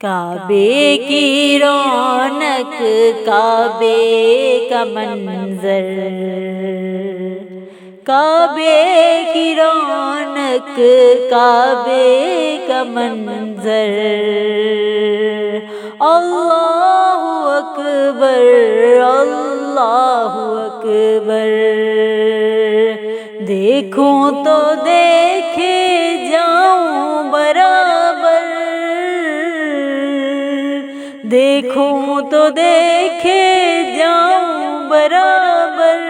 کعبے کی رونق، کعبے کا منظر، کعبے کی رونق، کعبے کا منظر، اللہ اکبر، اللہ اکبر، دیکھوں تو دیکھے جاؤں برابر، دیکھوں تو دیکھے جاؤں برابر،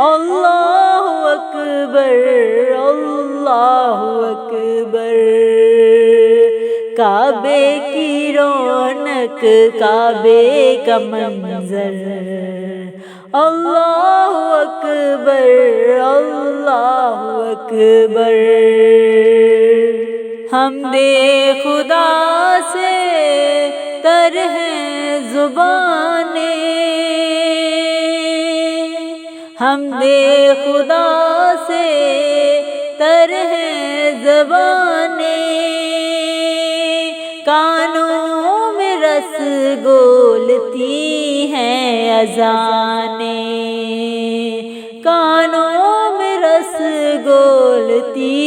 اللہ اکبر، اللہ اکبر، کعبے کی رونق، کعبے کا منظر، اللہ اکبر، اللہ اکبر، حمد خدا سے تر ہیں زبانیں، حمد خدا سے تر ہیں زبانیں، کانوں میں رس گولتی ہیں اذانیں، کانوں میں رس گولتی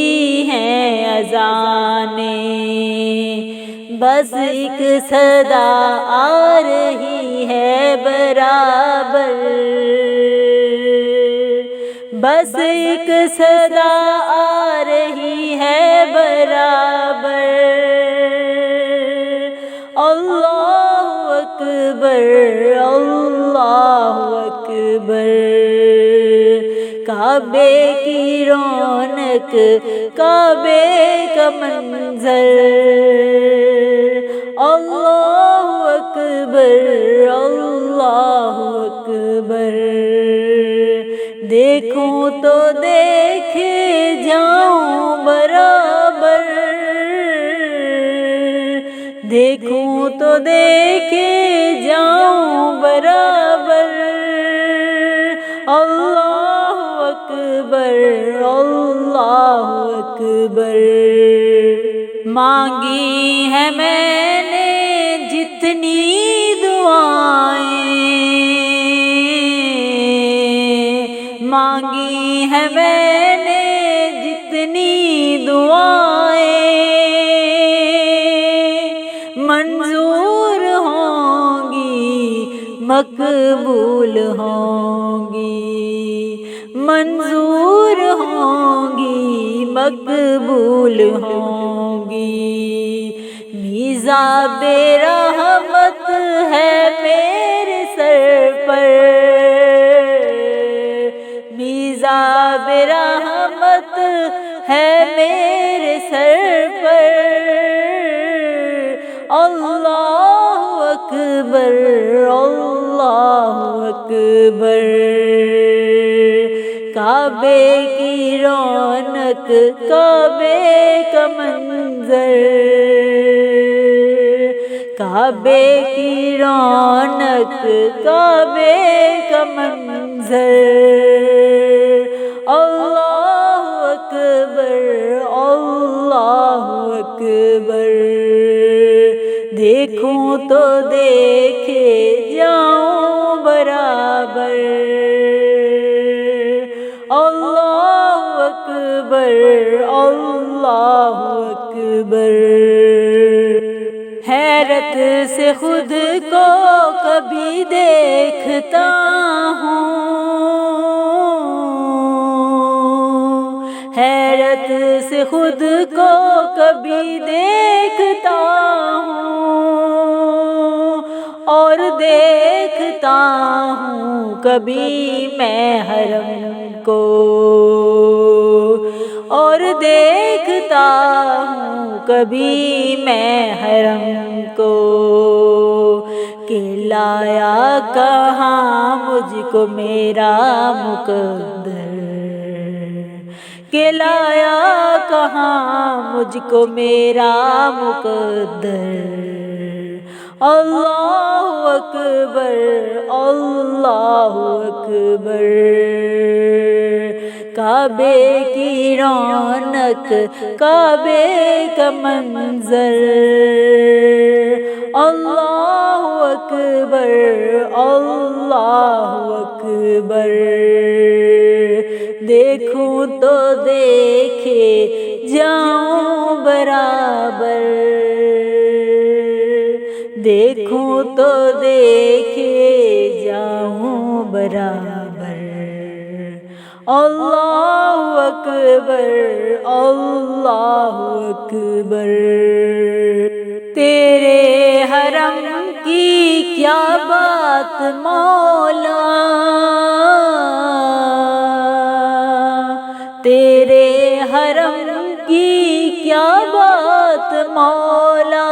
ہیں اذانیں، بس ایک صدا آ رہی ہے برابر، بس ایک صدا آ رہی ہے برابر، اللہ اکبر، اللہ اکبر، کعبے کی رونق، کعبے کا منظر، اللہ اکبر، اللہ اکبر، دیکھوں تو دیکھے جاؤں برابر، دیکھوں تو دیکھے جاؤں برابر، اللہ اکبر، اللہ اکبر، مانگی ہے میں نے جتنی دعائیں، مانگی ہے میں نے جتنی دعائیں، منظور ہوں گی، مقبول ہوں گی، منظور ہوں گی، مقبول ہوں گی، میزاب رحمت ہے میرے سر پر، میزاب رحمت ہے میرے سر پر، اللہ اکبر، اللہ اکبر، کعبے کی رونق، کعبے کا منظر، کعبے کی رونق، کعبے کا منظر، اللہ اکبر، اللہ اکبر، دیکھوں تو دیکھے جاؤں برابر، اللہ اکبر، اللہ اکبر، حیرت سے خود کو کبھی دیکھتا ہوں، حیرت سے خود کو کبھی دیکھتا ہوں، اور دیکھتا ہوں کبھی میں حرم کو، اور دیکھتا ہوں کبھی میں حرم کو، کہ لایا کہاں مجھ کو میرا مقدر، کہ لایا کہاں مجھ کو میرا مقدر، اللہ اکبر، اللہ اکبر، کعبے کی رونق کعبے کا منظر، اللہ اکبر اللہ اکبر، دیکھوں تو دیکھے جاؤں برابر، دیکھوں تو دیکھے جاؤں برابر، اللہ اکبر اللہ اکبر۔ تیرے حرم کی کیا بات مولا، تیرے حرم کی کیا بات مولا،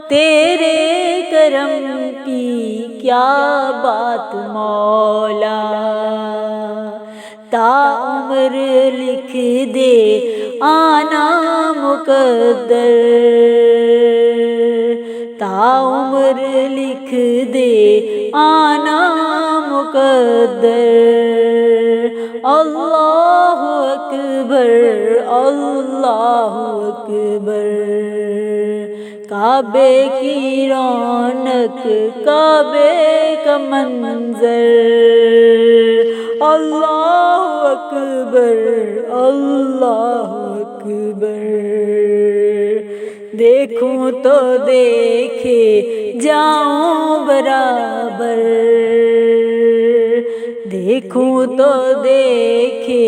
تیرے کرم کی کیا بات مولا، تا عمر لکھ دے آنا مقدر، تا عمر لکھ دے آنا مقدر، اللہ اکبر اللہ اکبر، کعبے کی رونق کعبے کا منظر، اللہ اکبر اللہ اکبر، دیکھوں تو دیکھے جاؤں برابر، دیکھوں تو دیکھے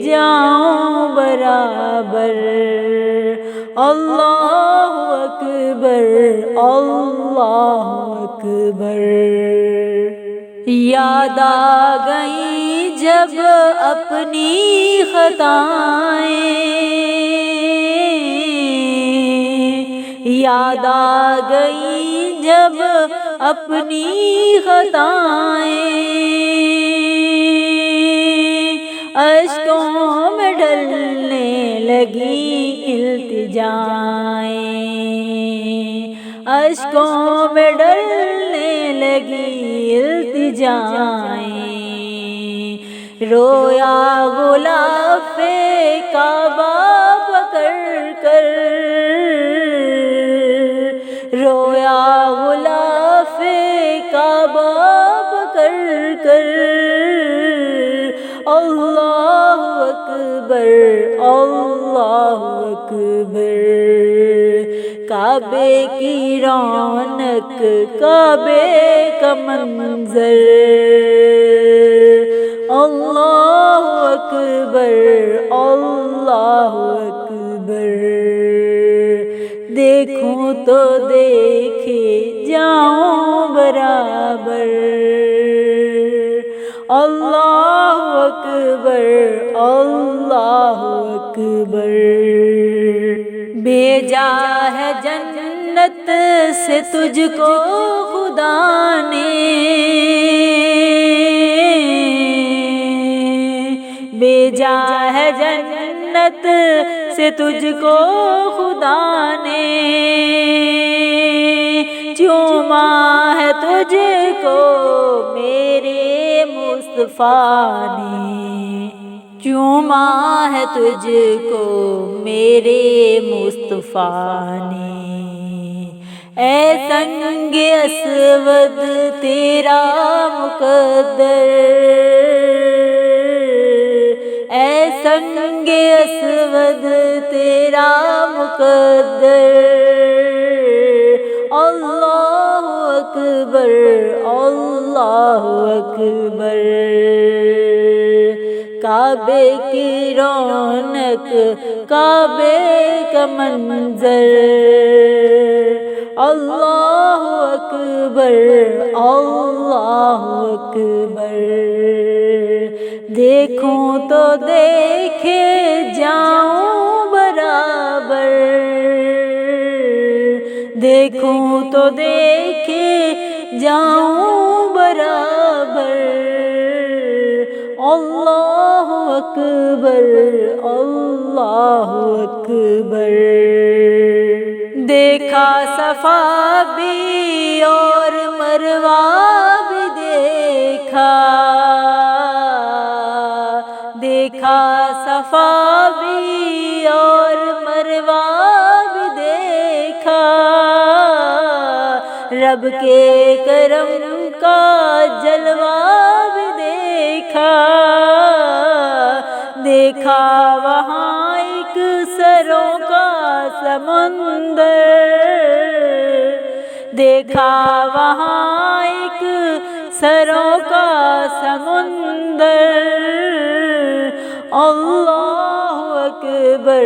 جاؤں برابر، اللہ اکبر اللہ اکبر۔ یاد آ گئی جب اپنی خطائیں، یاد آ گئی جب اپنی خطائیں، اشکوں میں ڈھلنے لگی التجائیں، اشکوں میں ڈھلنے لگی التجائیں، رویا غلاف کعبہ پکڑ کر، رویا غلاف کعبہ پکڑ کر، اللہ اکبر اللہ اکبر، کعبے کی رونق کعبے کا منظر، اللہ اکبر اللہ اکبر، دیکھوں تو دیکھے جاؤں برابر، اللہ اکبر اللہ اکبر، بھیجا ہے جنت سے تجھ کو خدا نے، بھیجا ہے جنت سے تجھ کو خدا نے، چوما ہے تجھ کو میرے مصطفیٰ نے، چوما ہے تجھ کو میرے مصطفیٰ نے، اے سنگ اسود تیرا مقدر، اے سنگ اسود تیرا مقدر، اللہ اکبر اللہ اکبر، کعبے کی رونق کعبے کا منظر، اللہ اکبر اللہ اکبر، دیکھوں تو دیکھے جاؤں برابر، دیکھوں تو دیکھے جاؤں برابر، اللہ اکبر اللہ اکبر، دیکھا صفا بھی اور مروہ بھی دیکھا، صفا بھی اور مروہ بھی دیکھا، رب کے کرم کا جلوہ بھی دیکھا، دیکھا وہاں ایک سروں کا سمندر، دیکھا وہاں ایک سروں کا سمندر، اللہ اکبر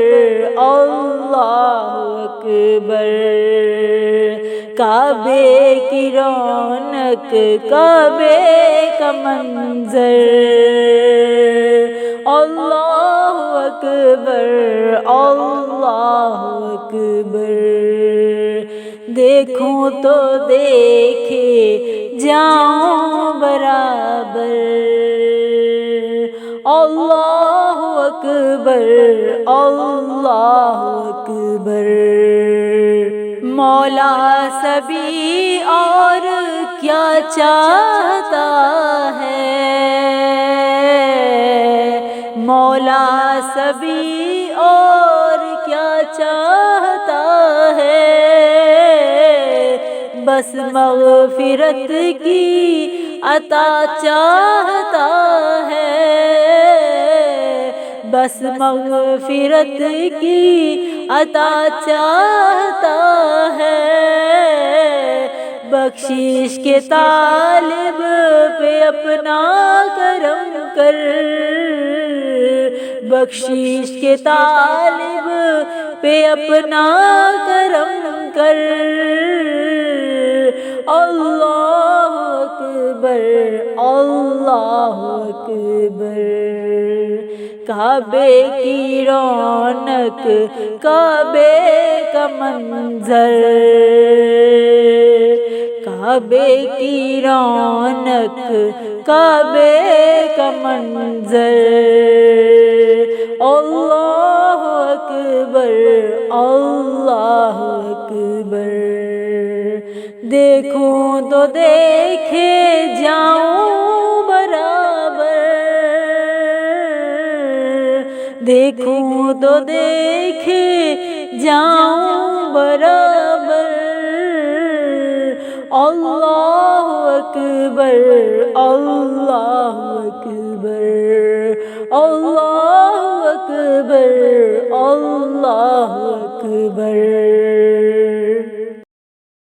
اللہ اکبر، کعبے کی رونق کعبے کا منظر، اللہ اکبر اللہ اکبر، دیکھوں تو دیکھے جاؤں برابر، اللہ اکبر اللہ اکبر، مولا سبھی اور کیا چاہتا ہے، مولا سبھی اور کیا چاہتا ہے، بس مغفرت کی عطا چاہتا ہے، بس مغفرت کی عطا چاہتا ہے، بخشش کے طالب پہ اپنا کرم کر، بخشش کے طالب پہ اپنا کرم کر، اللہ اکبر اللہ اکبر، کعبے کی رونق کعبے کا منظر، کعبے کی رونق کعبے کا منظر، اللہ اکبر اللہ اکبر، دیکھوں تو دیکھے جاؤں برابر، دیکھوں تو دیکھے جاؤں برابر، اللہ اکبر اللہ اکبر، اللہ اکبر اللہ اکبر۔